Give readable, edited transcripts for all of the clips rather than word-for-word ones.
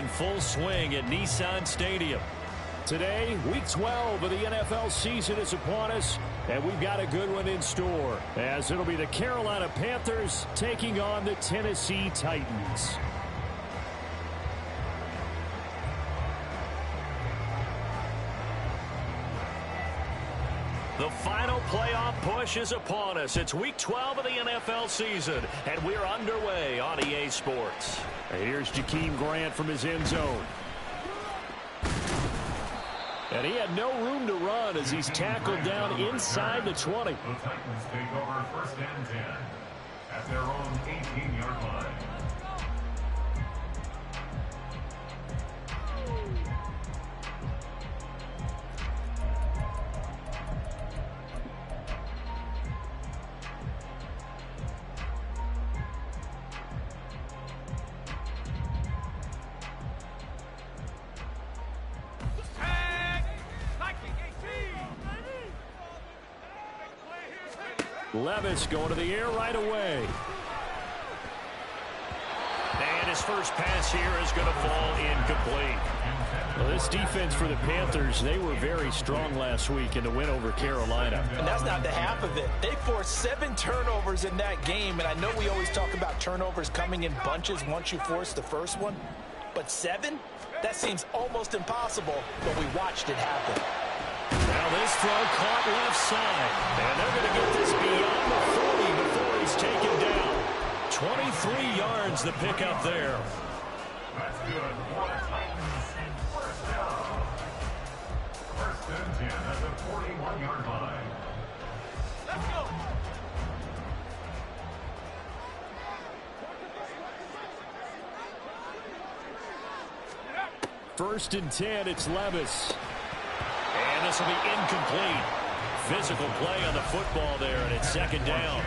in full swing at Nissan Stadium. Today, Week 12 of the NFL season is upon us, and we've got a good one in store, as it'll be the Carolina Panthers taking on the Tennessee Titans. The final playoff push is upon us. It's Week 12 of the NFL season, and we're underway on EA Sports. And here's Jakeem Grant from his end zone. And he had no room to run as he's tackled down inside the 20. The Titans take over 1st and 10 at their own 18-yard line. Levis going to the air right away. And his first pass here is going to fall incomplete. Well, this defense for the Panthers, they were very strong last week in the win over Carolina. And that's not the half of it. They forced 7 turnovers in that game, and I know we always talk about turnovers coming in bunches once you force the first one, but 7? That seems almost impossible, but we watched it happen. Now this throw caught left side, and they're going to get this beyond the 40 before he's taken down. 23 yards the pickup there. That's good for the Titans. First down. 1st and 10 at the 41-yard line. Let's go. First and 10, it's Levis. And this will be incomplete. Physical play on the football there, and it's 2nd down.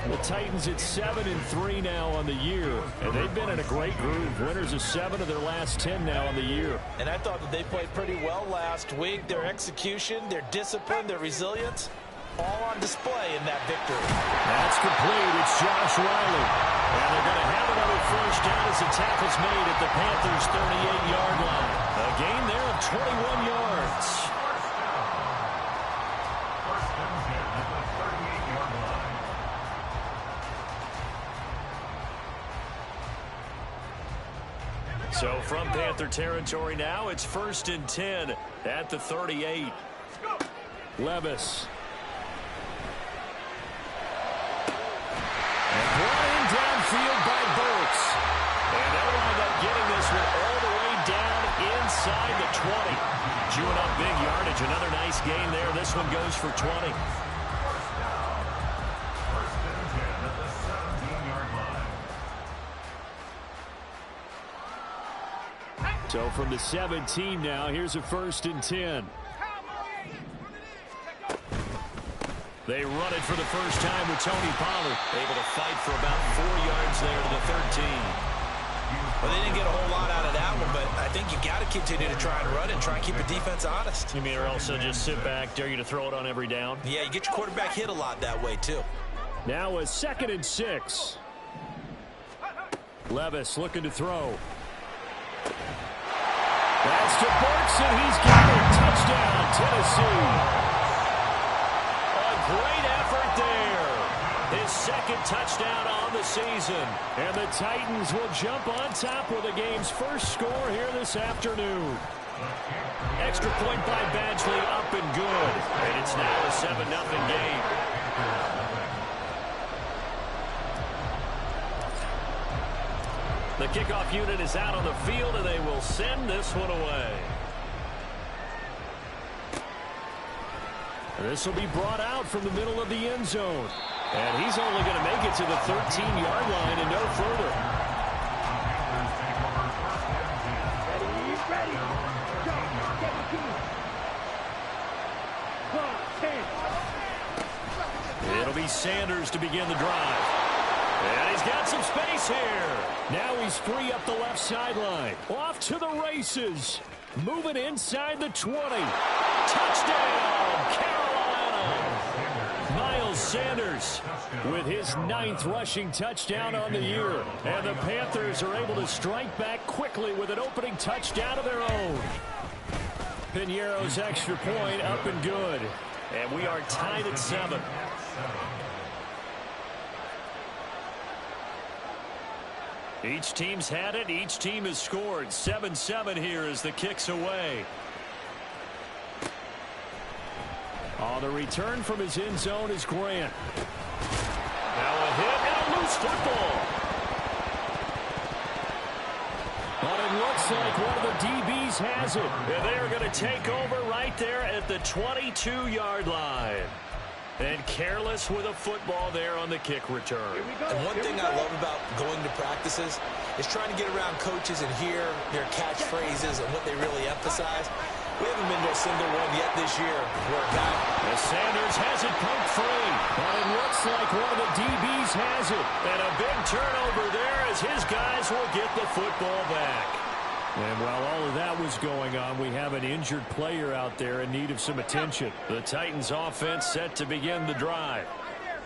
The Titans at 7-3 now on the year, and they've been in a great groove. Winners of 7 of their last 10 now on the year. And I thought that they played pretty well last week. Their execution, their discipline, their resilience, all on display in that victory. That's complete. It's Josh Riley. And they're going to have another first down as the tackle's made at the Panthers' 38-yard line. A gain there of 21 yards. So from Panther territory now, it's 1st and 10 at the 38. Levis. And brought in downfield by Burks. And they'll wind up getting this one all the way down inside the 20. Chewing up big yardage. Another nice gain there. This one goes for 20. So from the 17 now, here's a 1st and 10. They run it for the first time with Tony Pollard. Able to fight for about 4 yards there to the 13. Well, they didn't get a whole lot out of that one, but I think you got to continue to try and run and try and keep the defense honest. You mean or else they'll just sit back, dare you to throw it on every down? Yeah, you get your quarterback hit a lot that way, too. Now a 2nd and 6. Levis looking to throw. That's to Burks, and he's got it. Touchdown, Tennessee. A great effort there. His 2nd touchdown on the season. And the Titans will jump on top with the game's first score here this afternoon. Extra point by Badgley, up and good. And it's now a 7-0 game. The kickoff unit is out on the field, and they will send this one away. This will be brought out from the middle of the end zone. And he's only going to make it to the 13-yard line and no further. It'll be Sanders to begin the drive. And he's got some space here. Now he's free up the left sideline. Off to the races. Moving inside the 20. Touchdown, Carolina. Miles Miles Sanders with his 9th rushing touchdown on the year. And the Panthers are able to strike back quickly with an opening touchdown of their own. Piñeiro's extra point up and good. And we are tied at 7. Each team's had it. Each team has scored. 7-7 here as the kick's away. On the return from his end zone is Grant. Now a hit and a loose football. But it looks like one of the DBs has it. And they are going to take over right there at the 22-yard line. And careless with a football there on the kick return. And one thing I love about going to practices is trying to get around coaches and hear their catchphrases and what they really emphasize. We haven't been to a single one yet this year where a guy... As Sanders has it poked free. But it looks like one of the DBs has it. And a big turnover there as his guys will get the football back. And while all of that was going on, we have an injured player out there in need of some attention. The Titans offense set to begin the drive.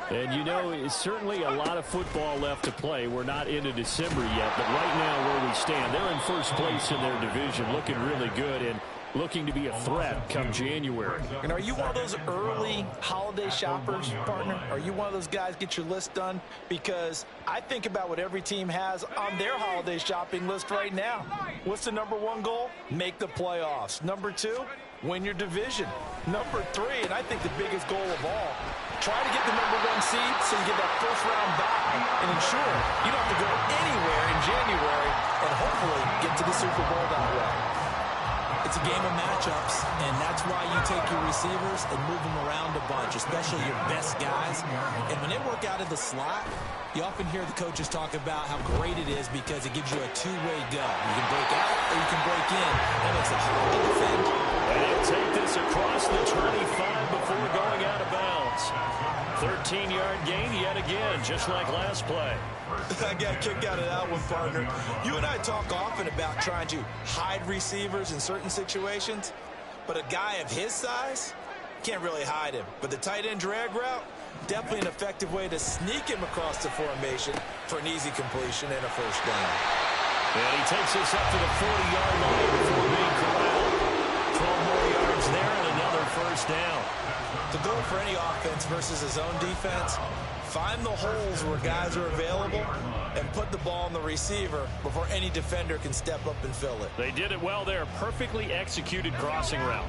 And you know, it's certainly a lot of football left to play. We're not into December yet, but right now where we stand, they're in first place in their division, looking really good and looking to be a threat come January. And are you one of those early holiday shoppers, partner? Are you one of those guys get your list done? Because I think about what every team has on their holiday shopping list right now. What's the #1 goal? Make the playoffs. #2, win your division. #3, and I think the biggest goal of all, try to get the #1 seed so you get that first-round bye and ensure you don't have to go anywhere in January and hopefully get to the Super Bowl that way. It's a game of matchups, and that's why you take your receivers and move them around a bunch, especially your best guys. And when they work out of the slot, you often hear the coaches talk about how great it is because it gives you a two-way go. You can break out or you can break in. That makes it hard to defend. And he'll take this across the 25 before going out of bounds. 13-yard gain yet again, just like last play. I got a kick out of that one, partner. You and I talk often about trying to hide receivers in certain situations, but a guy of his size can't really hide him. But the tight end drag route, definitely an effective way to sneak him across the formation for an easy completion and a first down. And he takes us up to the 40-yard line before being corralled. 12 more yards there and another first down. The goal for any offense versus his own defense, find the holes where guys are available and put the ball on the receiver before any defender can step up and fill it. They did it well there. Perfectly executed crossing route.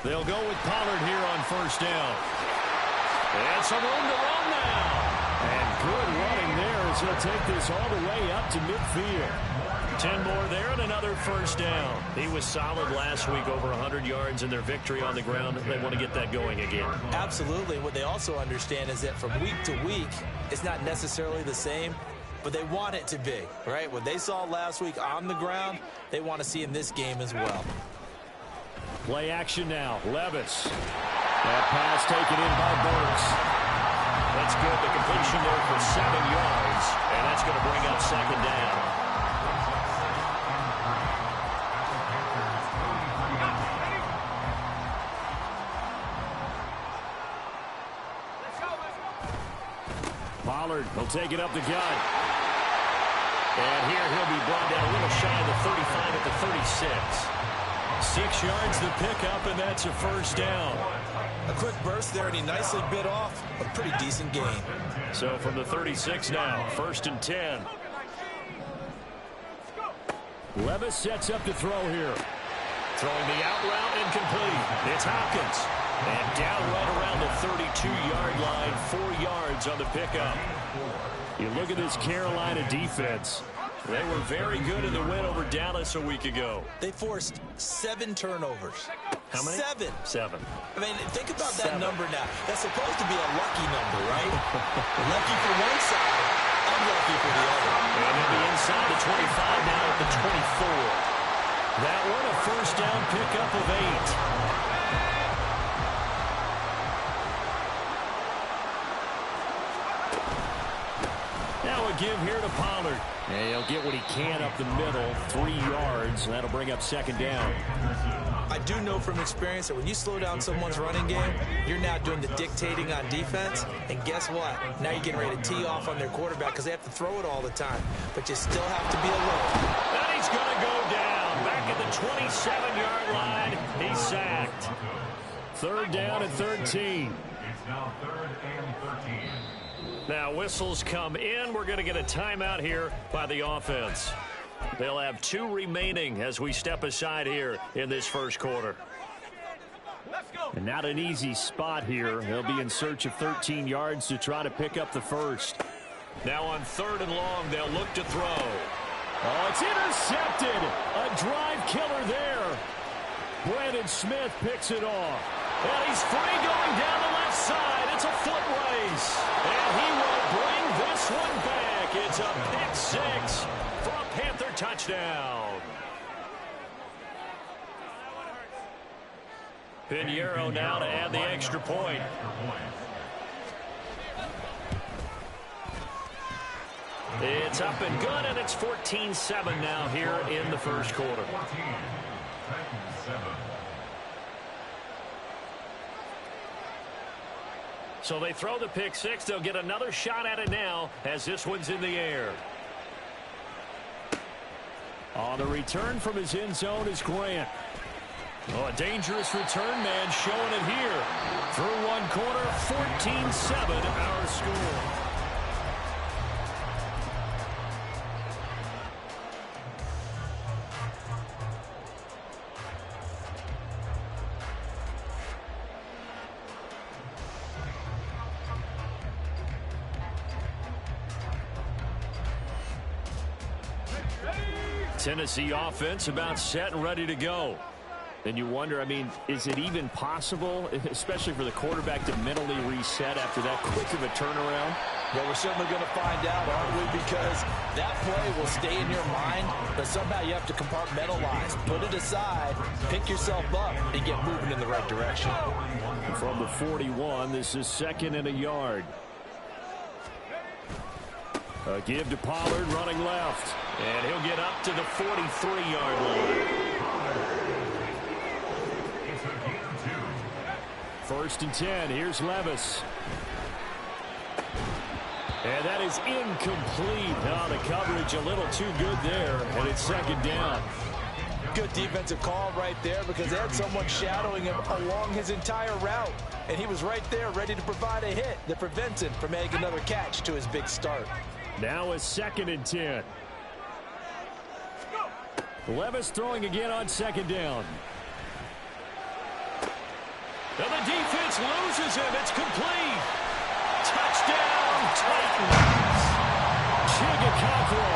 They'll go with Pollard here on first down. And some room to run now. And good running there as he'll take this all the way up to midfield. 10 more there and another first down. He was solid last week, over 100 yards in their victory on the ground. They want to get that going again. Absolutely. What they also understand is that from week to week, it's not necessarily the same, but they want it to be, right? What they saw last week on the ground, they want to see in this game as well. Play action now. Levis. That pass taken in by Burks. That's good. The completion there for 7 yards, and that's going to bring up second down. Pollard will take it up the gut. And here he'll be brought down a little shy of the 35 at the 36. 6 yards the pickup, and that's a first down. A quick burst there, and he nicely bit off a pretty decent gain. So from the 36 now, 1st and 10. Levis sets up to throw here. Throwing the out route incomplete. It's Hopkins. And down right around the 32-yard line, 4 yards on the pickup. You look at this Carolina defense. They were very good in the win over Dallas a week ago. They forced 7 turnovers. How many? 7. I mean, think about that 7. number now. That's supposed to be a lucky number, right? Lucky for one side, unlucky for the other. And they'll be inside the 25 now at the 24. That one a first down pickup of 8. Now a give here to Pollard. And he'll get what he can up the middle, 3 yards. And that'll bring up second down. I do know from experience that when you slow down someone's running game, you're now doing the dictating on defense. And guess what? Now you're getting ready to tee off on their quarterback because they have to throw it all the time. But you still have to be alert. And he's going to go down. Back at the 27-yard line. He's sacked. Third down and 13. It's now 3rd and 13. Now whistles come in. We're going to get a timeout here by the offense. They'll have 2 remaining as we step aside here in this first quarter. And not an easy spot here. They'll be in search of 13 yards to try to pick up the first. Now on 3rd and long, they'll look to throw. Oh, it's intercepted. A drive killer there. Brandon Smith picks it off. And he's free going down the left side. It's a foot race. And he will bring this one back. It's a pick 6 for a Panther touchdown. Pinheiro now to add the extra point. It's up and good, and it's 14-7 now here in the first quarter. 14, Titans 7. So they throw the pick 6. They'll get another shot at it now as this one's in the air. On the return from his end zone is Grant. Oh, a dangerous return man showing it here. Through one quarter, 14-7 our score. Tennessee offense about set and ready to go. And you wonder, I mean, is it even possible, especially for the quarterback, to mentally reset after that quick of a turnaround? Well, we're certainly going to find out, aren't we? Because that play will stay in your mind, but somehow you have to compartmentalize. Put it aside, pick yourself up, and get moving in the right direction. From the 41, this is 2nd and a yard. A give to Pollard running left. And he'll get up to the 43-yard line. It's a game 2. 1st and 10. Here's Levis. And that is incomplete. Oh, the coverage a little too good there. And it's 2nd down. Good defensive call right there because they had someone shadowing him along his entire route. And he was right there ready to provide a hit that prevents him from making another catch to his big start. Now a 2nd and 10. Levis throwing again on 2nd down. And the defense loses him. It's complete. Touchdown, Titans. Chigakakro,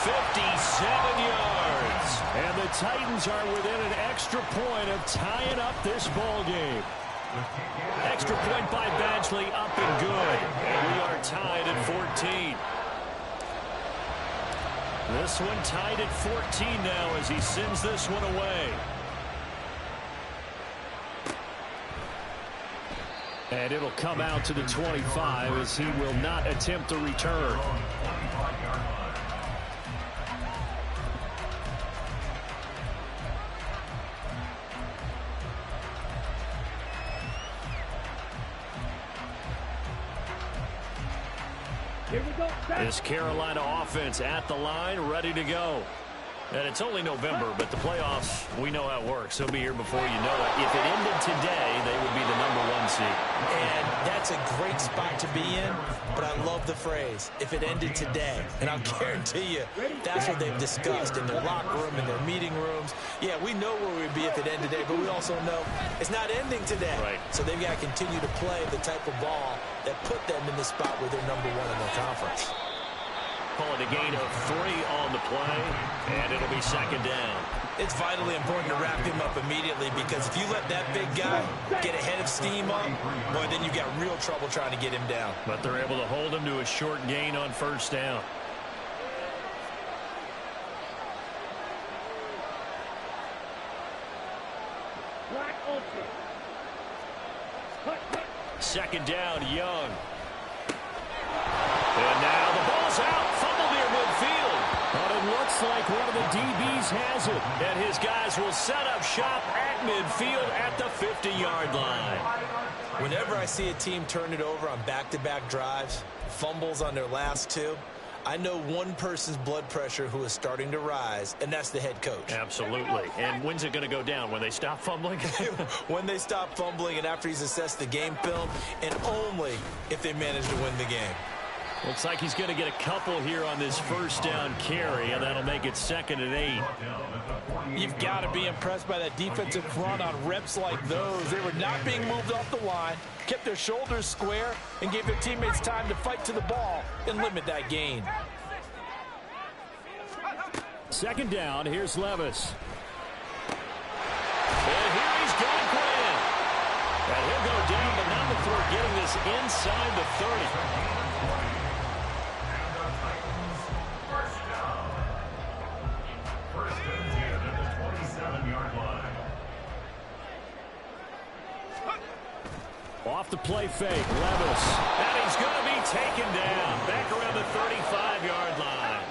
57 yards. And the Titans are within an extra point of tying up this ball game. Extra point by Badgley, up and good. And we are tied at 14. This one tied at 14 now as he sends this one away. And it'll come out to the 25 as he will not attempt a return. This Carolina offense at the line, ready to go. And it's only November, but the playoffs, we know how it works. They'll be here before you know it. If it ended today, they would be the #1 seed. And that's a great spot to be in, but I love the phrase, if it ended today. And I'll guarantee you, that's what they've discussed in their locker room, in their meeting rooms. Yeah, we know where we'd be if it ended today, but we also know it's not ending today. Right. So they've got to continue to play the type of ball that put them in the spot where they're #1 in their conference. Call it a gain of 3 on the play, and it'll be 2nd down. It's vitally important to wrap him up immediately because if you let that big guy get ahead of steam up, boy, then you've got real trouble trying to get him down. But they're able to hold him to a short gain on 1st down. Second down, Young. And now the ball's out. Fumble near midfield. Looks like one of the DBs has it. And his guys will set up shop at midfield at the 50-yard line. Whenever I see a team turn it over on back-to-back drives, fumbles on their last two, I know one person's blood pressure who is starting to rise, and that's the head coach. Absolutely. And when's it going to go down? When they stop fumbling? When they stop fumbling and after he's assessed the game film, and only if they manage to win the game. Looks like he's going to get a couple here on this first down carry, and that'll make it 2nd and 8. You've got to be impressed by that defensive front on reps like those. They were not being moved off the line, kept their shoulders square, and gave their teammates time to fight to the ball and limit that gain. 2nd down, here's Levis. And here he's got Quinn. And he'll go down, but not before getting this inside the 30. Off the play fake, Levis. And he's going to be taken down back around the 35-yard line.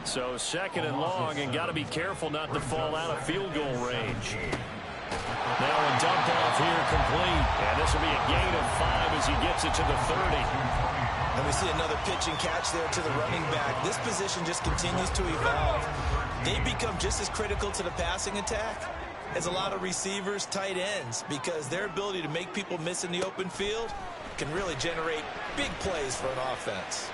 So 2nd and long, and got to be careful not to fall out of field goal range. Now a dump off here complete. And this will be a gain of 5 as he gets it to the 30. And we see another pitch and catch there to the running back. This position just continues to evolve. They become just as critical to the passing attack as a lot of receivers, tight ends, because their ability to make people miss in the open field can really generate big plays for an offense.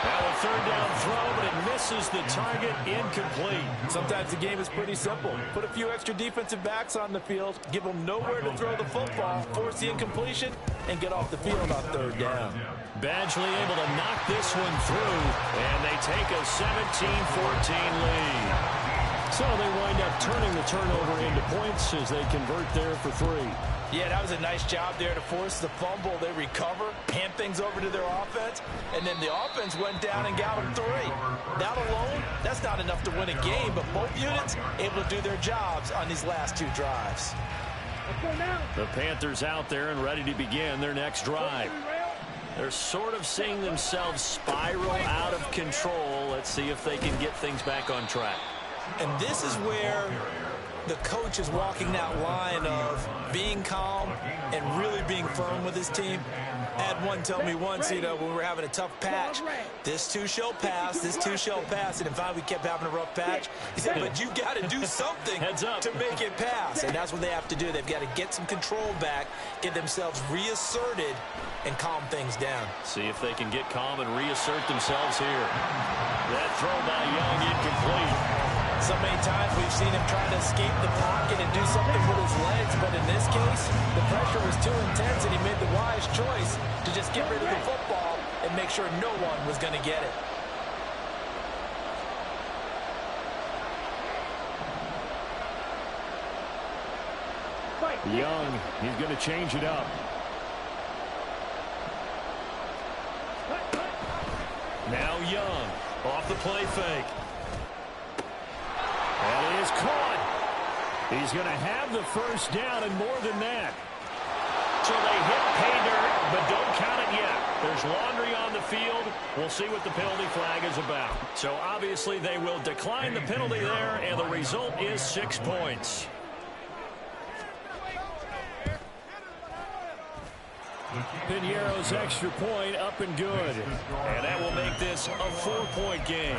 Now a 3rd down throw, but it misses the target, incomplete. Sometimes the game is pretty simple. Put a few extra defensive backs on the field, give them nowhere to throw the football, force the incompletion, and get off the field on 3rd down. Badgley able to knock this one through, and they take a 17-14 lead. So they wind up turning the turnover into points as they convert there for 3. Yeah, that was a nice job there to force the fumble. They recover, hand things over to their offense, and then the offense went down and got them 3. That alone, that's not enough to win a game, but both units able to do their jobs on these last 2 drives. The Panthers out there and ready to begin their next drive. They're sort of seeing themselves spiral out of control. Let's see if they can get things back on track. And this is where the coach is walking that line of being calm and really being firm with his team. I had one tell me once, when we were having a tough patch, this too shall pass, this too shall pass. And in fact, we kept having a rough patch. He said, but you got to do something to make it pass. And that's what they have to do. They've got to get some control back, get themselves reasserted, and calm things down. See if they can get calm and reassert themselves here. That throw by Young incomplete. So many times we've seen him trying to escape the pocket and do something with his legs, but in this case, the pressure was too intense and he made the wise choice to just get rid of the football and make sure no one was going to get it. Young, he's going to change it up. Now Young, off the play fake. And it is caught. He's going to have the first down and more than that. So they hit pay dirt, but don't count it yet. There's laundry on the field. We'll see what the penalty flag is about. So obviously they will decline the penalty there, and the result is 6 points. Piñeiro's extra point up and good. And that will make this a 4-point game.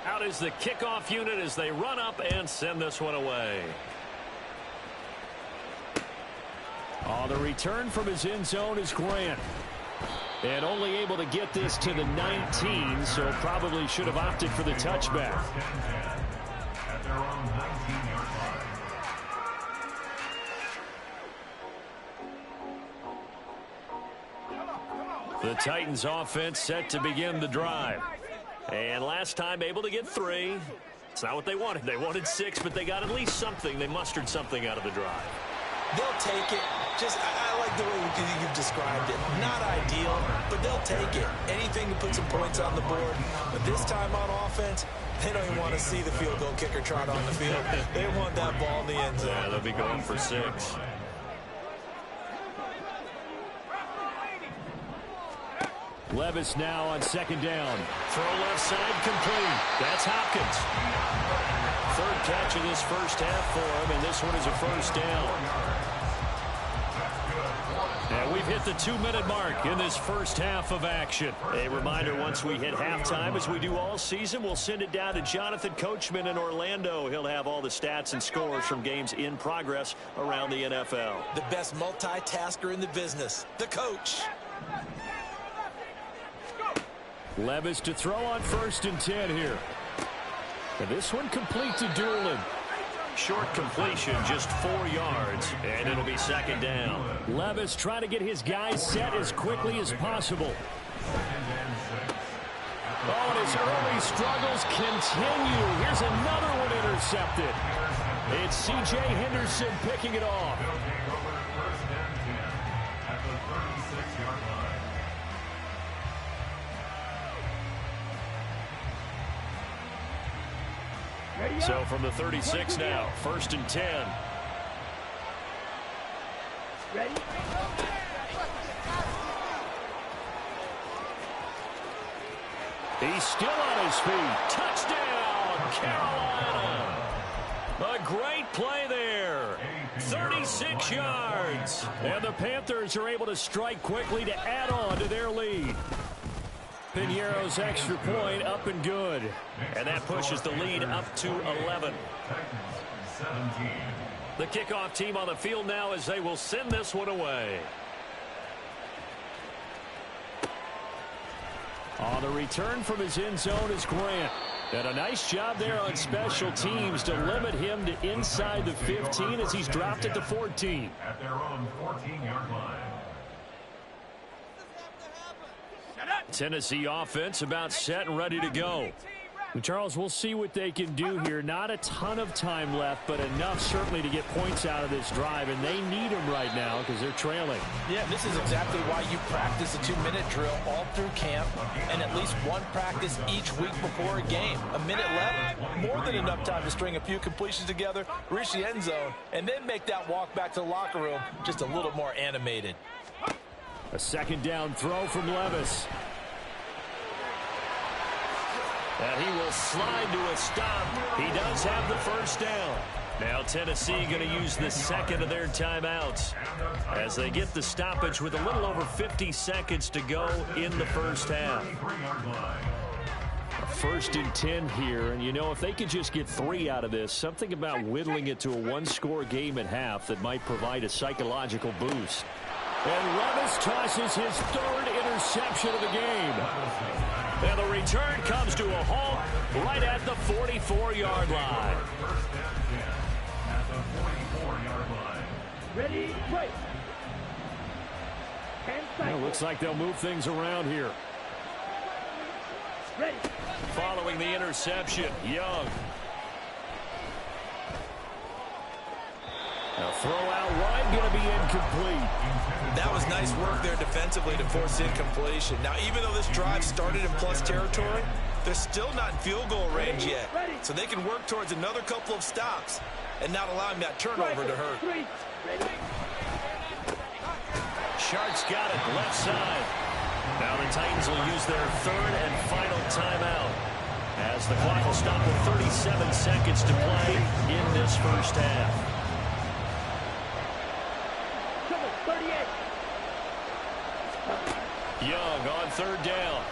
Out is the kickoff unit as they run up and send this one away. The return from his end zone is Grant. And only able to get this to the 19, so probably should have opted for the touchback. At their own 19-yard line. The Titans offense set to begin the drive. And last time able to get 3. It's not what they wanted. They wanted 6, but they got at least something. They mustered something out of the drive. They'll take it. I like the way you've described it. Not ideal, but they'll take it. Anything to put some points on the board. But this time on offense, they don't even want to see the field goal kicker trot on the field. They want that ball in the end zone. Yeah, they'll be going for 6. Levis now on second down. Throw left side complete. That's Hopkins. Third catch of this first half for him, and this one is a first down. And we've hit the 2-minute mark in this first half of action. A reminder, once we hit halftime, as we do all season, we'll send it down to Jonathan Coachman in Orlando. He'll have all the stats and scores from games in progress around the NFL. The best multitasker in the business, the coach. Levis to throw on 1st and 10 here. And this one complete to Doolin. Short completion, just 4 yards, and it'll be second down. Levis trying to get his guys set as quickly as possible. Oh, and his early struggles continue. Here's another one intercepted. It's C.J. Henderson picking it off. So from the 36 now, 1st and 10. Ready? He's still on his feet. Touchdown, Carolina. A great play there. 36 yards. And the Panthers are able to strike quickly to add on to their lead. Piñeiro's extra point up and good. And that pushes the lead up to 11. The kickoff team on the field now as they will send this one away. On the return from his end zone is Grant. And a nice job there on special teams to limit him to inside the 15 as he's dropped at the 14. At their own 14-yard line. Tennessee offense about set and ready to go. And Charles, we'll see what they can do here. Not a ton of time left, but enough certainly to get points out of this drive, and they need them right now because they're trailing. Yeah, this is exactly why you practice a 2-minute drill all through camp and at least one practice each week before a game. A minute left, more than enough time to string a few completions together, reach the end zone, and then make that walk back to the locker room just a little more animated. A second down throw from Levis. And he will slide to a stop. He does have the first down. Now Tennessee going to use the second of their timeouts as they get the stoppage with a little over 50 seconds to go in the first half. 1st and 10 here, and you know, if they could just get 3 out of this, something about whittling it to a 1-score game at half that might provide a psychological boost. And Levis tosses his 3rd interception of the game. And the return comes to a halt right at the 44-yard line. Ready? Wait. Well, looks like they'll move things around here. Ready. Following the interception, Young. A throw out wide, going to be incomplete. That was nice work there defensively to force incompletion. Now, even though this drive started in plus territory, they're still not in field goal range yet. So they can work towards another couple of stops and not allowing that turnover to hurt. Sharks got it left side. Now the Titans will use their 3rd and final timeout as the clock will stop with 37 seconds to play in this first half. 38. Young on 3rd down.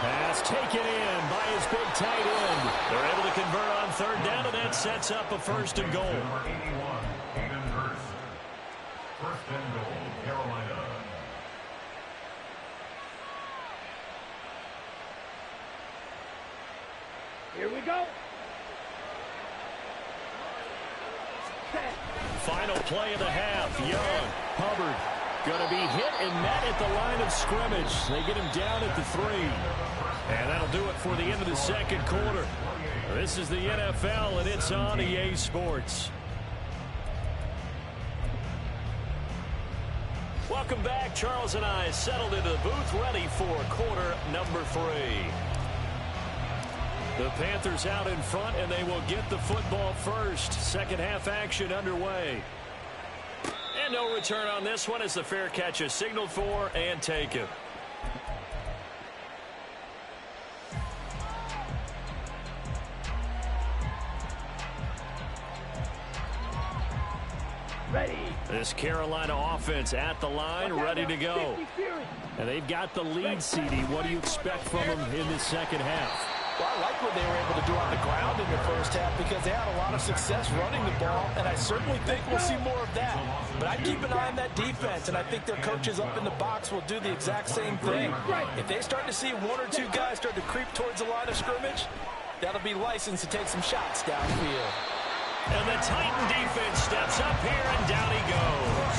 Pass taken in by his big tight end. They're able to convert on 3rd down, and that sets up a 1st and goal. Number 81, Hayden Hurst. 1st and goal, Carolina. Here we go. Final play of the half. Young, Hubbard, going to be hit and met at the line of scrimmage. They get him down at the 3. And that'll do it for the end of the second quarter. This is the NFL, and it's on EA Sports. Welcome back. Charles and I settled into the booth, ready for quarter number 3. The Panthers out in front, and they will get the football first. Second half action underway. And no return on this one as the fair catch is signaled for and taken. Ready. This Carolina offense at the line, ready to go. And they've got the lead, CD. What do you expect from them in the second half? Well, I like what they were able to do on the ground in the first half because they had a lot of success running the ball, and I certainly think we'll see more of that. But I'd keep an eye on that defense, and I think their coaches up in the box will do the exact same thing. If they start to see one or two guys start to creep towards the line of scrimmage, that'll be licensed to take some shots downfield. And the Titan defense steps up here, and down he goes.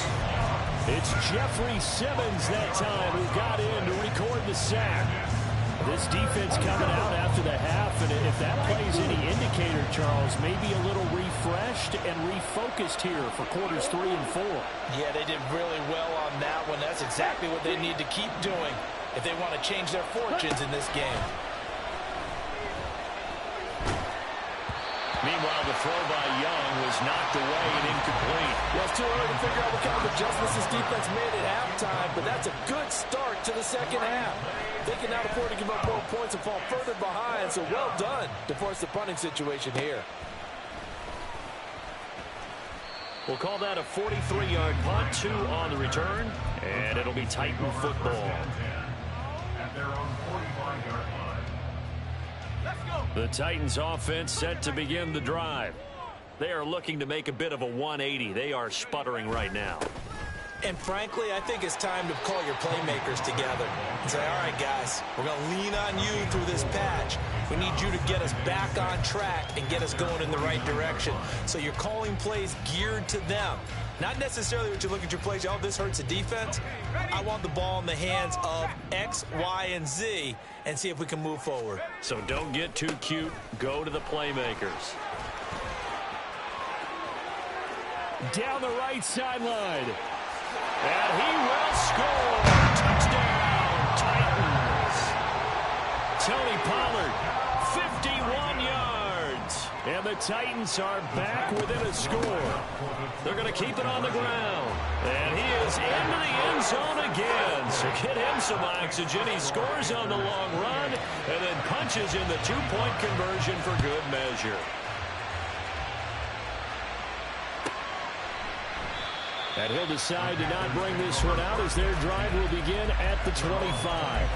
It's Jeffrey Simmons that time who got in to record the sack. This defense coming out after the half, and if that plays any indicator, Charles, maybe a little refreshed and refocused here for quarters 3 and 4. Yeah, they did really well on that one. That's exactly what they need to keep doing if they want to change their fortunes in this game. Meanwhile, the throw by Young was knocked away and incomplete. Well, it's too early to figure out what kind of adjustments this defense made at halftime, but that's a good start to the second half. They can now afford to give up more points and fall further behind, so well done to force the punting situation here. We'll call that a 43-yard punt, 2 on the return, and it'll be Titan football. At their own 45-yard line. The Titans offense set to begin the drive. They are looking to make a bit of a 180. They are sputtering right now. And frankly, I think it's time to call your playmakers together and say, all right, guys, we're going to lean on you through this patch. We need you to get us back on track and get us going in the right direction. So you're calling plays geared to them. Not necessarily what you look at your plays, oh, this hurts the defense. I want the ball in the hands of X, Y, and Z and see if we can move forward. So don't get too cute. Go to the playmakers. Down the right sideline. And he will score. Touchdown, Titans. Tony Pollard, 51 yards. And the Titans are back within a score. They're going to keep it on the ground. And he is into the end zone again. So get him some oxygen. He scores on the long run and then punches in the two-point conversion for good measure. And he'll decide to not bring this one out as their drive will begin at the 25.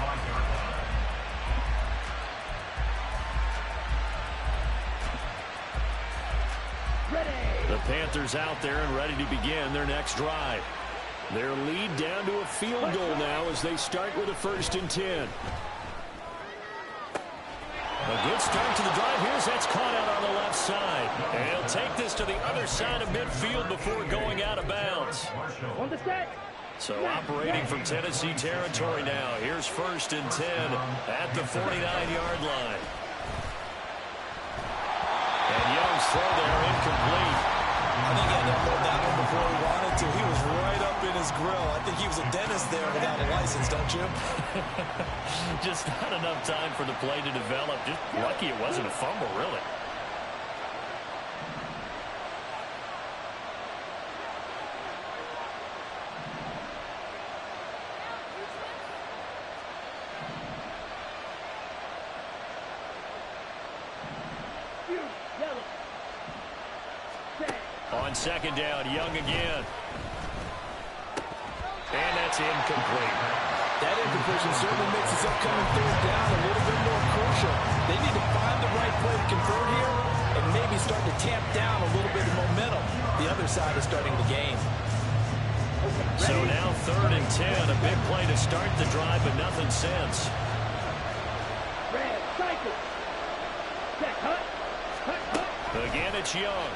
The Panthers out there and ready to begin their next drive. Their lead down to a field goal now as they start with a 1st and 10. A good start to the drive. Here's that's caught out on the left side. And he'll take this to the other side of midfield before going out of bounds. On the set. So operating from Tennessee territory now. Here's 1st and 10 at the 49-yard line. And Young's throw there incomplete. I think he had to hold that one before he wanted to. He was right up in his grill. I think he was a dentist there without a license, don't you? Just not enough time for the play to develop. Just lucky it wasn't a fumble, really. On 2nd down, Young again. And that's incomplete. That incompletion certainly makes this upcoming 3rd down a little bit more crucial. They need to find the right play to convert here and maybe start to tamp down a little bit of momentum. The other side is starting to gain. So now 3rd and 10, a big play to start the drive, but nothing since. Red cycle. Check, hut. Hut, hut. Again, it's Young.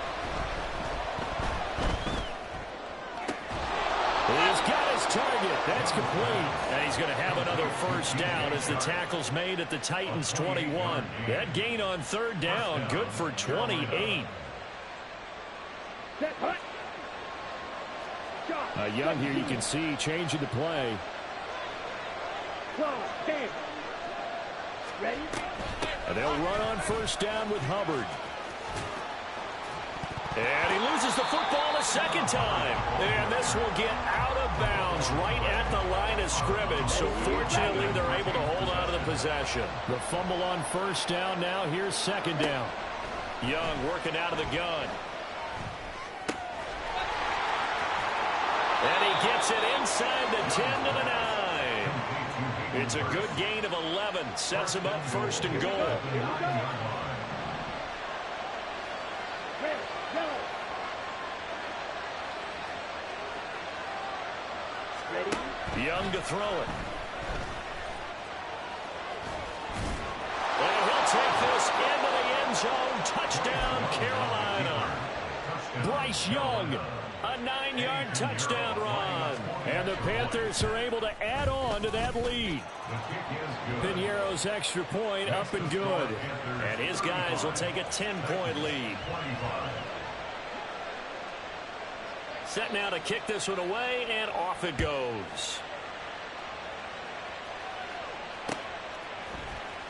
He's got his target. That's complete. And he's going to have another 1st down as the tackle's made at the Titans' 21. That gain on 3rd down, good for 28. Check, hut. Shot. Young here, you can see, changing the play. Close. Game. Ready? And they'll run on 1st down with Hubbard. And he loses the football to second time. And this will get out of bounds right at the line of scrimmage. So fortunately, they're able to hold on to the possession. The fumble on first down now. Here's second down. Young working out of the gun. And he gets it inside the 10 to the 9. It's a good gain of 11. Sets him up first and goal. Red, yellow. Ready? Young to throw it. And he'll take this into the end zone. Touchdown, Carolina. Bryce Young, a 9-yard touchdown run. And the Panthers are able to add on to that lead. Piñeiro's extra point up and good. And his guys will take a 10-point lead. Set now to kick this one away, and off it goes.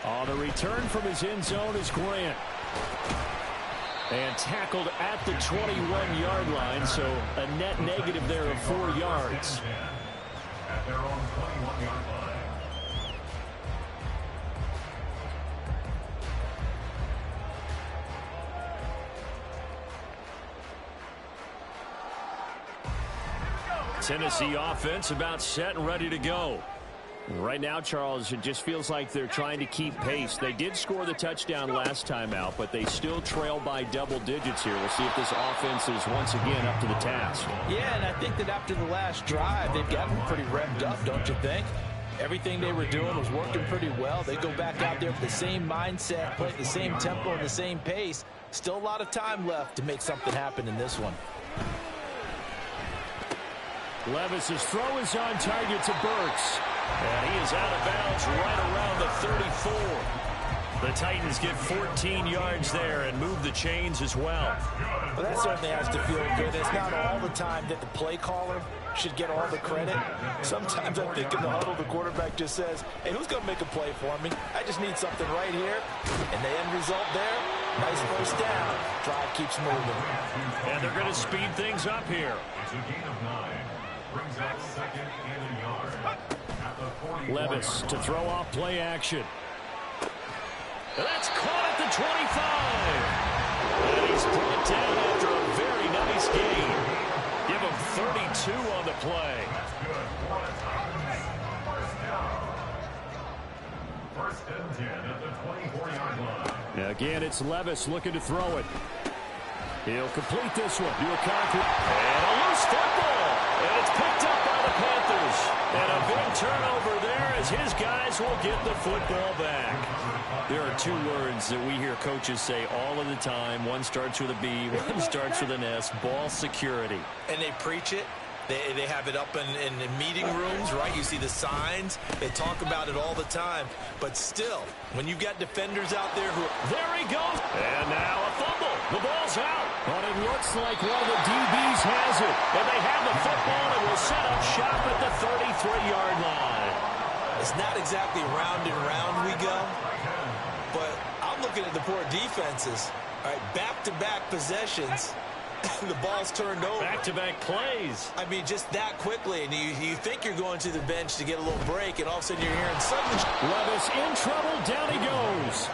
On the return from his end zone is Grant. And tackled at the 21-yard line, so a net negative there of 4 yards. At their own 21-yard line. Tennessee offense about set and ready to go. Right now, Charles, it just feels like they're trying to keep pace. They did score the touchdown last time out, but they still trail by double digits here. We'll see if this offense is once again up to the task. Yeah, and I think that after the last drive, they've gotten pretty revved up, don't you think? Everything they were doing was working pretty well. They go back out there with the same mindset, play at the same tempo and the same pace. Still a lot of time left to make something happen in this one. Levis's throw is on target to Burks. And he is out of bounds right around the 34. The Titans get 14 yards there and move the chains as well. Well, that certainly has to feel good. It's not all the time that the play caller should get all the credit. Sometimes I think in the huddle, the quarterback just says, hey, who's going to make a play for me? I just need something right here. And the end result there, nice first down. Drive keeps moving. And they're going to speed things up here. It's a gain of 9. Brings out second and a yard. At the 44 Levis to throw off play action. That's caught at the 25. And he's brought down after a very nice gain. Give him 32 on the play. That's good. What a time. First down. First and 10 at the 24-yard line. Again, it's Levis looking to throw it. He'll complete this one. Do a conquer. And a loose football. And it's picked up by the Panthers. And a big turnover there as his guys will get the football back. There are 2 words that we hear coaches say all of the time. One starts with a B, one starts with an S. Ball security. And they preach it. They have it up in meeting rooms, right? You see the signs. They talk about it all the time. But still, when you've got defenders out there who... There he goes. And now a fumble. The ball's out. But it looks like one of the DBs has it. And they have the football and will set up shop at the 33-yard line. It's not exactly round and round we go. But I'm looking at the poor defenses. All right, back-to-back possessions. The ball's turned over. Back-to-back plays. I mean, just that quickly. And you think you're going to the bench to get a little break, and all of a sudden you're hearing suddenly. Levis in trouble. Down he goes.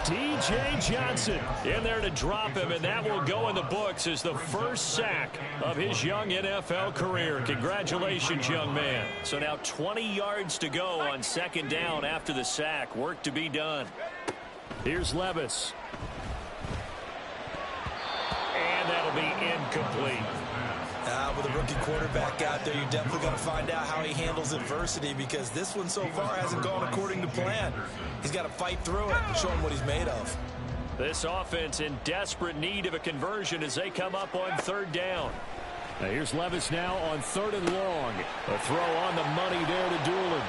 D.J. Johnson in there to drop him, and that will go in the books as the first sack of his young NFL career. Congratulations, young man. So now 20 yards to go on second down after the sack. Work to be done. Here's Levis. And that'll be incomplete. With a rookie quarterback out there, you're definitely going to find out how he handles adversity, because this one so far hasn't gone according to plan. He's got to fight through it and show him what he's made of. This offense in desperate need of a conversion as they come up on third down. Now here's Levis now on 3rd and long. A throw on the money there to Doolin.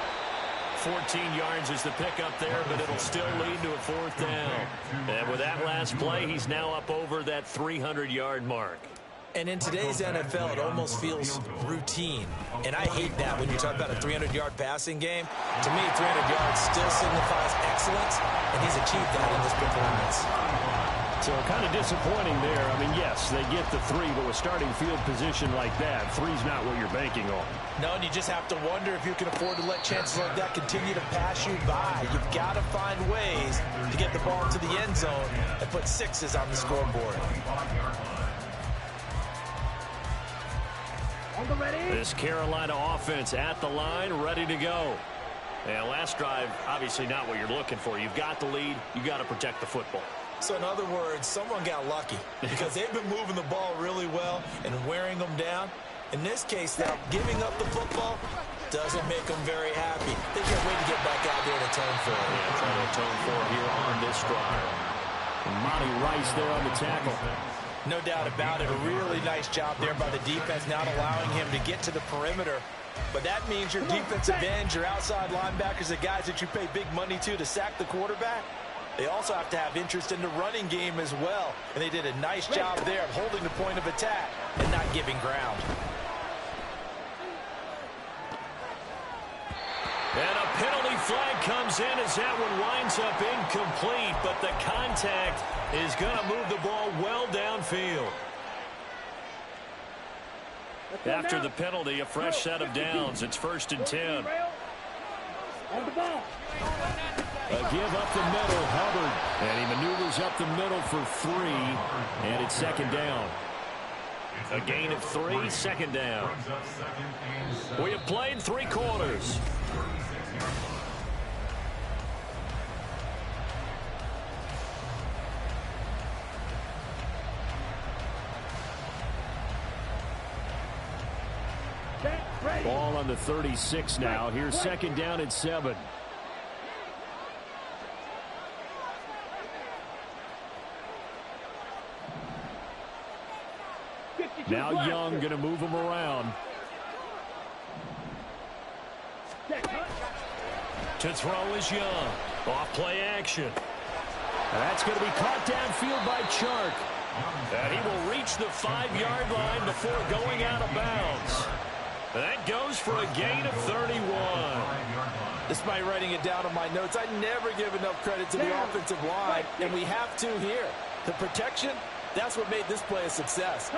14 yards is the pickup there, but it'll still lead to a 4th down. And with that last play, he's now up over that 300-yard mark. And in today's NFL, it almost feels routine. And I hate that when you talk about a 300-yard passing game. To me, 300 yards still signifies excellence, and he's achieved that in this performance. So kind of disappointing there. I mean, yes, they get the 3, but with starting field position like that, 3's not what you're banking on. No, and you just have to wonder if you can afford to let chances like that continue to pass you by. You've got to find ways to get the ball into the end zone and put 6s on the scoreboard. This Carolina offense at the line, ready to go. And last drive, obviously not what you're looking for. You've got the lead. You've got to protect the football. So in other words, someone got lucky because they've been moving the ball really well and wearing them down. In this case, now, giving up the football doesn't make them very happy. They can't wait to get back out there and atone for it. Yeah, trying to atone for it here on this drive. And Monty Rice there on the tackle. No doubt about it. A really nice job there by the defense, not allowing him to get to the perimeter. But that means your defensive ends, your outside linebackers, the guys that you pay big money to sack the quarterback, they also have to have interest in the running game as well. And they did a nice job there of holding the point of attack and not giving ground. And a penalty flag comes in as that one winds up incomplete, but the contact is going to move the ball well downfield. After the penalty, a fresh set of downs. It's 1st and 10. A give up the middle, Hubbard. And he maneuvers up the middle for 3, and it's 2nd down. A gain of 3, 2nd down. We have played 3 quarters. Ball on the 36 now. Here's 2nd down and 7. Now Young going to move him around. To throw is Young. Off play action. And that's going to be caught downfield by Chark. And he will reach the 5-yard line before going out of bounds. That goes for a gain of 31. Despite writing it down on my notes, I never give enough credit to the offensive line, and we have to here. The protection, that's what made this play a success.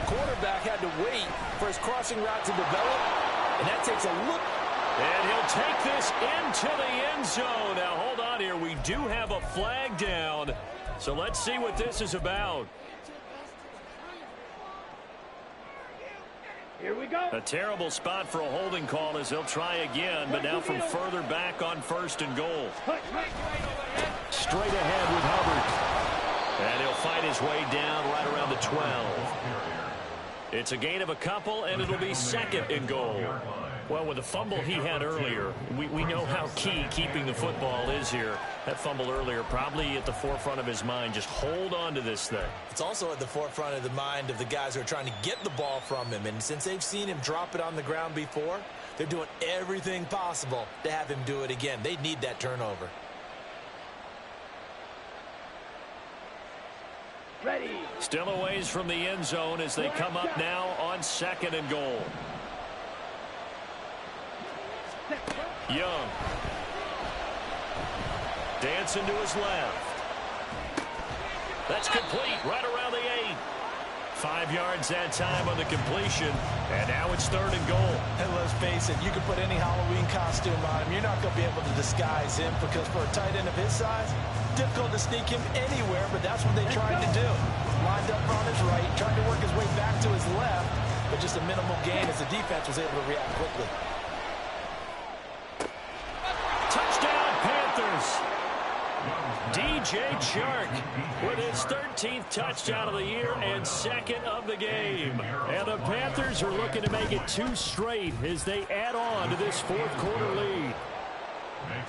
Quarterback had to wait for his crossing route to develop, and that takes a look. And he'll take this into the end zone. Now, hold on here. We do have a flag down, so let's see what this is about. Here we go. A terrible spot for a holding call as he'll try again, but now from further back on 1st and goal. Straight ahead with Hubbard. And he'll fight his way down right around the 12. It's a gain of a couple, and it'll be 2nd and goal. Well, with the fumble he had earlier, we know how key keeping the football is here. That fumble earlier probably at the forefront of his mind. Just hold on to this thing. It's also at the forefront of the mind of the guys who are trying to get the ball from him. And since they've seen him drop it on the ground before, they're doing everything possible to have him do it again. They need that turnover. Ready. Still a ways from the end zone as they come up now on 2nd and goal. Young. Dancing to his left. That's complete right around the 8. 5 yards that time on the completion. And now it's 3rd and goal. And let's face it, you can put any Halloween costume on him. You're not going to be able to disguise him because for a tight end of his size, difficult to sneak him anywhere, but that's what they tried to do. Lined up on his right, tried to work his way back to his left, but just a minimal gain as the defense was able to react quickly. Touchdown, Panthers. DJ Chark with his 13th touchdown of the year and 2nd of the game. And the Panthers are looking to make it 2 straight as they add on to this 4th quarter lead.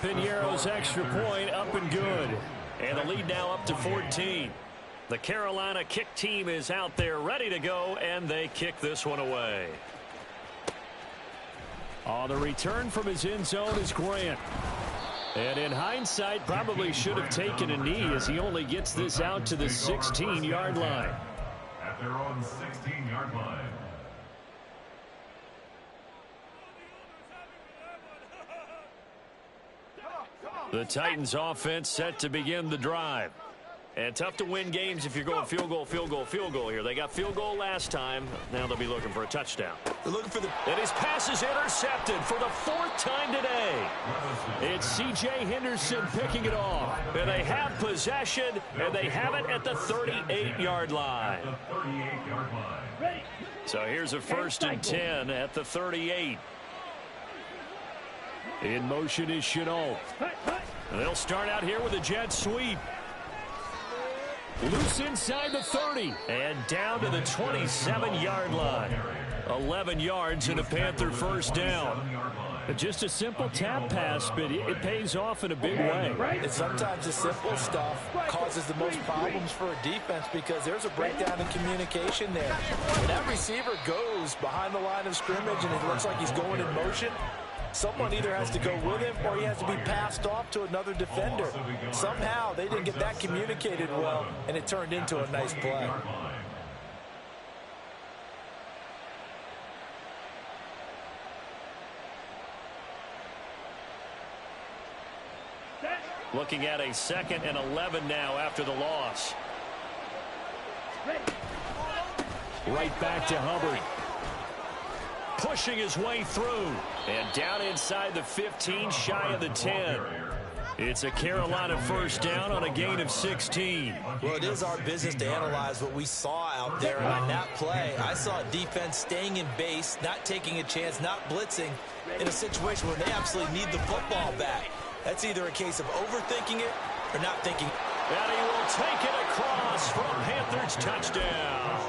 Piñeiro's extra point up and good. And the lead now up to 14. The Carolina kick team is out there ready to go, and they kick this one away. On the return from his end zone is Grant. And in hindsight, probably should have taken a knee as he only gets this out to the 16-yard line. At their own 16-yard line. The Titans offense set to begin the drive. And tough to win games if you're going field goal, field goal, field goal here. They got field goal last time. Now they'll be looking for a touchdown. They're looking for the... And his pass is intercepted for the 4th time today. It's C.J. Henderson picking it off. And they have possession, and they have it at the 38-yard line. So here's a 1st and 10 at the 38. In motion is Shenault. They'll start out here with a jet sweep. Loose inside the 30 and down to the 27-yard line. 11 yards and a Panther 1st down. Just a simple tap pass, but it pays off in a big way. And sometimes the simple stuff causes the most problems for a defense because there's a breakdown in communication there. When that receiver goes behind the line of scrimmage and it looks like he's going in motion, someone either has to go with him or he has to be passed off to another defender. Somehow they didn't get that communicated well, and it turned into a nice play. Looking at a 2nd and 11 now after the loss. Right back to Hubbard. Pushing his way through. And down inside the 15, shy of the 10. It's a Carolina 1st down on a gain of 16. Well, it is our business to analyze what we saw out there. And on that play, I saw a defense staying in base, not taking a chance, not blitzing in a situation where they absolutely need the football back. That's either a case of overthinking it or not thinking. And he will take it across for a Panthers touchdown.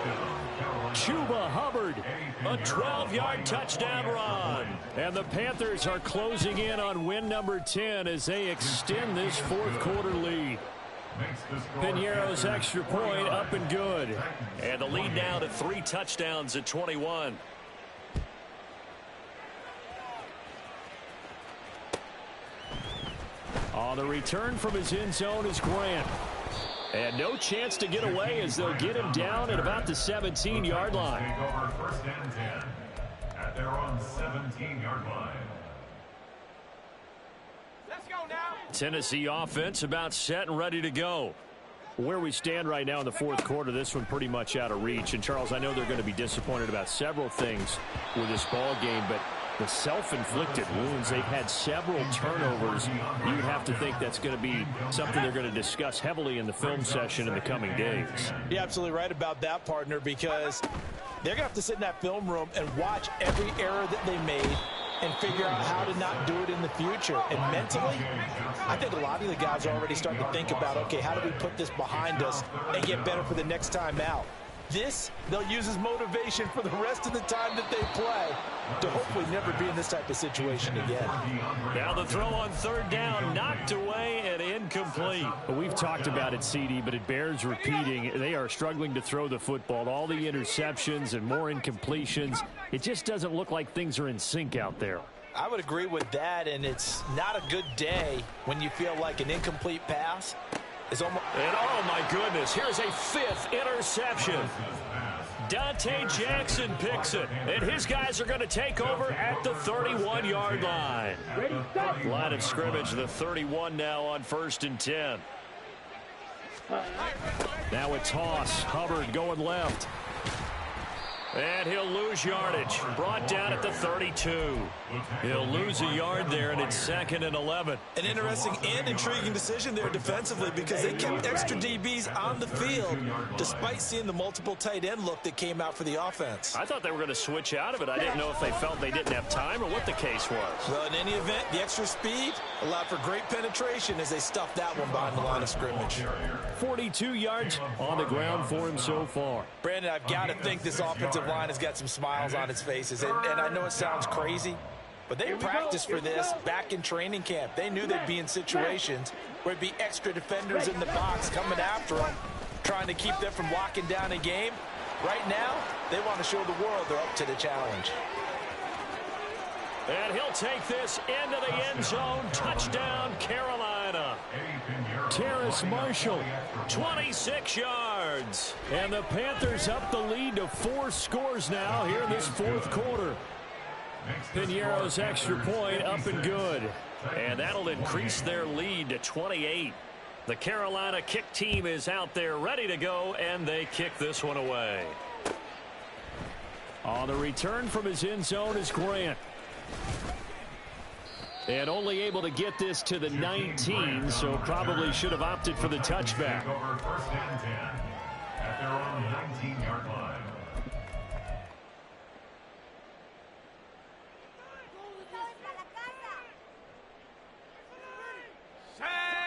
Chuba Hubbard, a 12-yard touchdown run. And the Panthers are closing in on win number 10 as they extend this 4th quarter lead. Piñeiro's extra point up and good. And the lead now to 3 touchdowns at 21. On the return from his end zone is Grant. And no chance to get away as they'll get him down at about the 17-yard line. First and 10 at their own 17-yard line. Let's go now. Tennessee offense about set and ready to go. Where we stand right now in the 4th quarter, this one pretty much out of reach. And, Charles, I know they're going to be disappointed about several things with this ball game, but the self-inflicted wounds, they've had several turnovers. You would have to think that's going to be something they're going to discuss heavily in the film session in the coming days. You're absolutely right about that, partner, because they're going to have to sit in that film room and watch every error that they made and figure out how to not do it in the future. And mentally, I think a lot of the guys are already starting to think about, okay, how do we put this behind us and get better for the next time out? This, they'll use as motivation for the rest of the time that they play to hopefully never be in this type of situation again. Now the throw on 3rd down, knocked away and incomplete. Well, we've talked about it, CD, but it bears repeating. They are struggling to throw the football. All the interceptions and more incompletions. It just doesn't look like things are in sync out there. I would agree with that, and it's not a good day when you feel like an incomplete pass is almost... And oh my goodness, here's a 5th interception. Dante Jackson picks it, and his guys are going to take over at the 31-yard line. Line of scrimmage, the 31 now on 1st and 10. Now a toss, Hubbard going left. And he'll lose yardage. Brought down at the 32. He'll lose a yard there, and it's 2nd and 11. An interesting and intriguing decision there defensively because they kept extra DBs on the field despite seeing the multiple tight end look that came out for the offense. I thought they were going to switch out of it. I didn't know if they felt they didn't have time or what the case was. Well, in any event, the extra speed allowed for great penetration as they stuffed that one behind the line of scrimmage. 42 yards on the ground for him so far. Brandon, I've got to think this offensive line has got some smiles on its faces. And I know it sounds crazy, but they practiced for this back in training camp. They knew they'd be in situations where there'd be extra defenders in the box coming after them, trying to keep them from locking down a game. Right now, they want to show the world they're up to the challenge. And he'll take this into the end zone. Touchdown, Carolina. Terrace Marshall, 26 yards. And the Panthers up the lead to 4 scores now here in this 4th quarter. Piñeiro's extra point up and good. And that'll increase their lead to 28. The Carolina kick team is out there ready to go, and they kick this one away. On the return from his end zone is Grant. And only able to get this to the 19, so probably should have opted for the touchback. Over first and 10 at their own 19-yard line.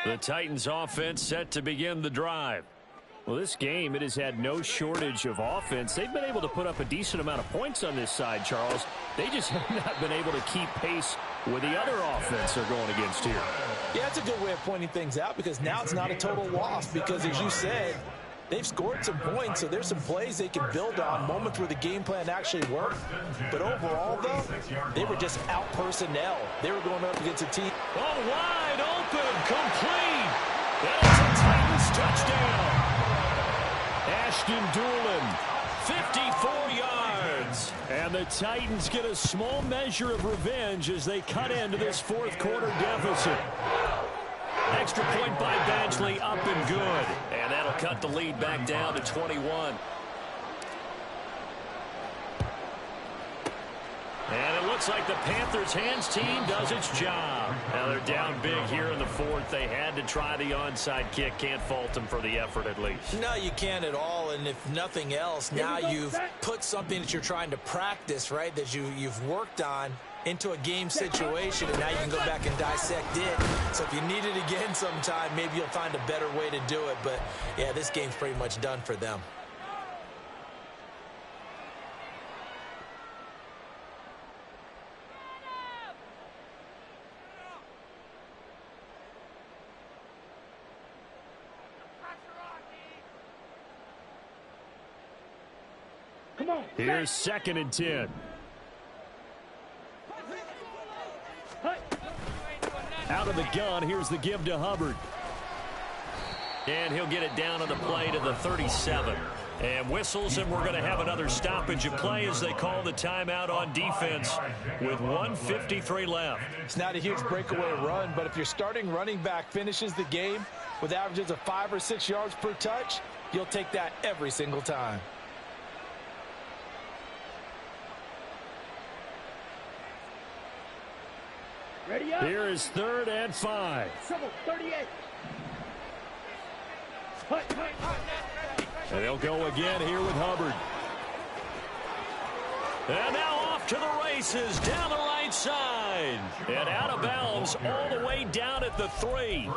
The Titans offense set to begin the drive. Well, this game, it has had no shortage of offense. They've been able to put up a decent amount of points on this side, Charles. They just have not been able to keep pace with the other offense they're going against here. Yeah, that's a good way of pointing things out because now it's not a total loss because, as you said, they've scored some points, so there's some plays they can build on, moments where the game plan actually worked. But overall, though, they were just out personnel. They were going up against a team. Oh, wide open, complete. That is a Titans touchdown. Ashton Dulin, 54 yards. And the Titans get a small measure of revenge as they cut into this fourth quarter deficit. Extra point by Badgley, up and good. And that'll cut the lead back down to 21. And it looks like the Panthers' hands team does its job. Now they're down big here in the fourth. They had to try the onside kick. Can't fault them for the effort at least. No, you can't at all. And if nothing else, now you've put something that you're trying to practice, right, that you've worked on into a game situation, and now you can go back and dissect it. So if you need it again sometime, maybe you'll find a better way to do it. But, yeah, this game's pretty much done for them. Here's 2nd and 10. Out of the gun, here's the give to Hubbard. And he'll get it down on the play to the 37. And whistles, and we're going to have another stoppage of play as they call the timeout on defense with 1:53 left. It's not a huge breakaway run, but if your starting running back finishes the game with averages of 5 or 6 yards per touch, you'll take that every single time. Ready up. Here is 3rd and 5. 38. And they'll go again here with Hubbard. And now off to the races down the right side. And out of bounds all the way down at the 3.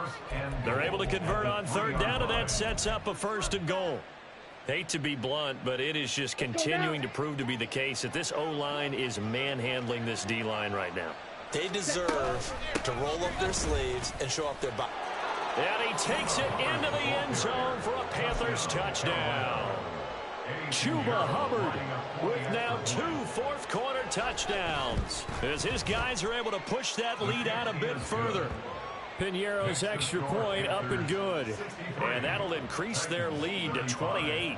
They're able to convert on 3rd down, and that sets up a 1st and goal. Hate to be blunt, but it is just continuing to prove to be the case that this O-line is manhandling this D-line right now. They deserve to roll up their sleeves and show up their body. And he takes it into the end zone for a Panthers touchdown. Chuba Hubbard with now 2 fourth-quarter touchdowns as his guys are able to push that lead out a bit further. Piñeiro's extra point up and good. And that'll increase their lead to 28.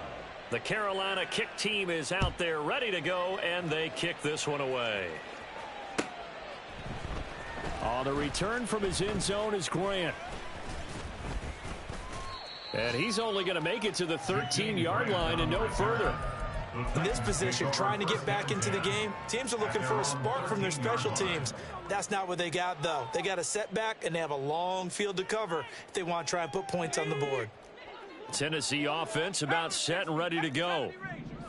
The Carolina kick team is out there ready to go, and they kick this one away. On the return from his end zone is Grant. And he's only going to make it to the 13-yard line and no further. In this position, trying to get back into the game, teams are looking for a spark from their special teams. That's not what they got, though. They got a setback, and they have a long field to cover if they want to try and put points on the board. Tennessee offense about set and ready to go.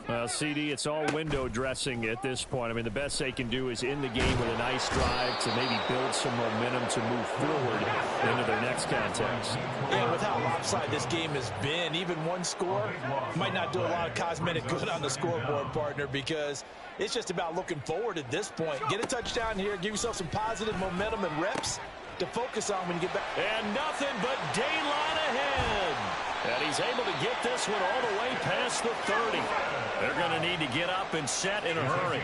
Well, CD, it's all window dressing at this point. I mean, the best they can do is in the game with a nice drive to maybe build some momentum to move forward into their next contest. Yeah, with how lopsided this game has been, even one score might not do a lot of cosmetic good on the scoreboard, partner, because it's just about looking forward at this point. Get a touchdown here, give yourself some positive momentum and reps to focus on when you get back. And nothing but daylight ahead. And he's able to get this one all the way past the 30. They're going to need to get up and set in a hurry.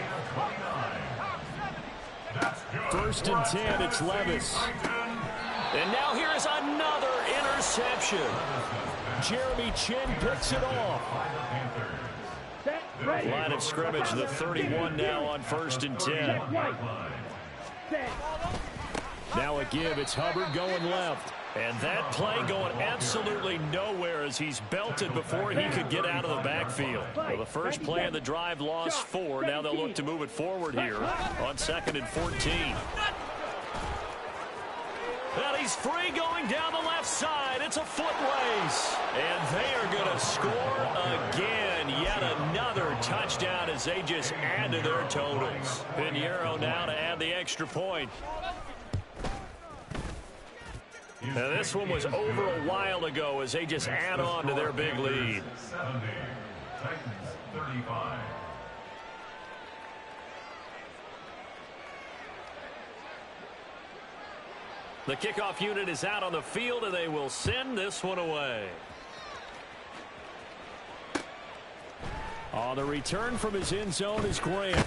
1st and 10, it's Levis. And now here is another interception. Jeremy Chin picks it off. Line of scrimmage, the 31 now on 1st and 10. Now a give, it's Hubbard going left. And that play going absolutely nowhere as he's belted before he could get out of the backfield. Well, the first play of the drive lost 4. Now they'll look to move it forward here on 2nd and 14. And he's free going down the left side. It's a foot race. And they are going to score again. Yet another touchdown as they just add to their totals. Pinheiro now to add the extra point. Now, this one was over a while ago as they just add on to their big lead. 70. Titans 35. The kickoff unit is out on the field, and they will send this one away. On the return from his end zone is Grant.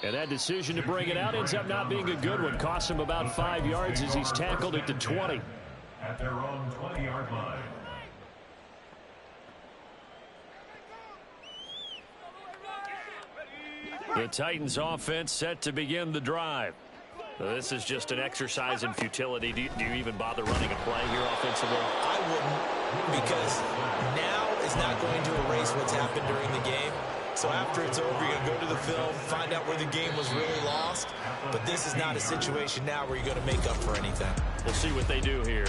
And that decision to bring it out ends up not being a good one. Costs him about 5 yards as he's tackled at the 20. At their own 20-yard line. The Titans offense set to begin the drive. This is just an exercise in futility. Do you even bother running a play here offensively? I wouldn't, because now is not going to erase what's happened during the game. So after it's over, you're going to go to the film, find out where the game was really lost. But this is not a situation now where you're going to make up for anything. We'll see what they do here.